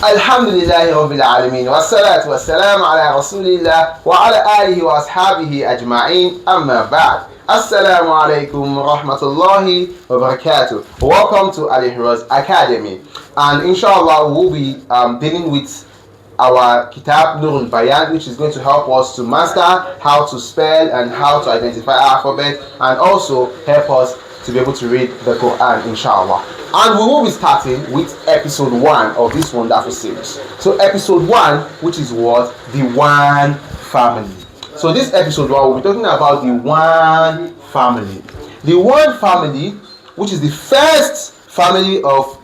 Alhamdulillahi Rabbil Alameen wa salatu wa salam ala Rasulillah wa ala alihi wa ashabihi ajma'in amma ba'd. Assalamu alaikum wa rahmatullahi wa barakatuh. Welcome to AL-IHRAAZ Academy, and inshallah we'll be dealing with our Kitab Nurul Bayan, which is going to help us to master how to spell and how to identify alphabet, and also help us to be able to read the Quran, inshallah. And we will be starting with episode 1 of this wonderful series. So episode 1, which is what? The one family. So this episode 1, we'll be talking about the one family. The one family, which is the first family of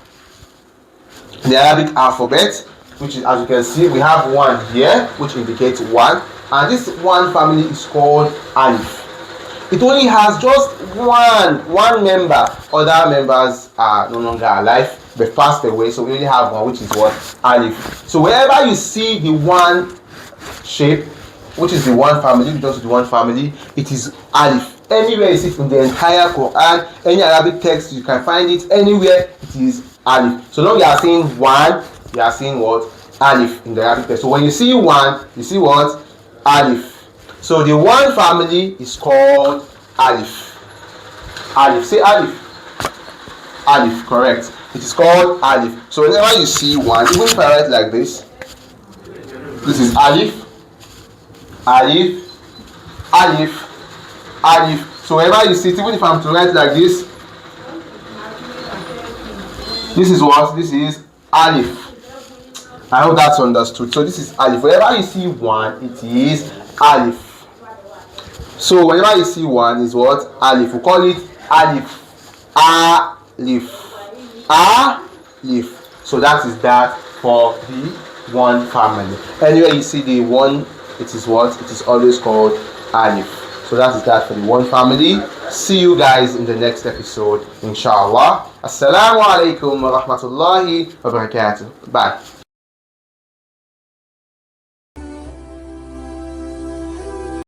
the Arabic alphabet, which is, as you can see, we have 1 here, which indicates 1. And this one family is called Alif. It only has just one member. Other members are no longer alive, they passed away, so we only have 1, which is what? Alif. So wherever you see the one shape, which is the one family, just the one family, it is Alif. Anywhere you see it in the entire Quran, any Arabic text, you can find it anywhere, it is Alif. So long you are seeing 1, you are seeing what? Alif in the Arabic text. So when you see 1, you see what? Alif. So the one family is called Alif. Alif. Say Alif. Alif, correct. It is called Alif. So whenever you see 1, even if I write like this is Alif, Alif, Alif, Alif. So whenever you see it, even if I'm to write like this is what? This is Alif. I hope that's understood. So this is Alif. Whenever you see 1, it is Alif. So whenever you see 1 is what? Alif. We call it Alif. Alif. Alif. So that is that for the one family. Anyway, you see the 1, it is what? It is always called Alif. So that is that for the one family. See you guys in the next episode, inshallah. Assalamu alaikum wa rahmatullahi wa barakatuh. Bye.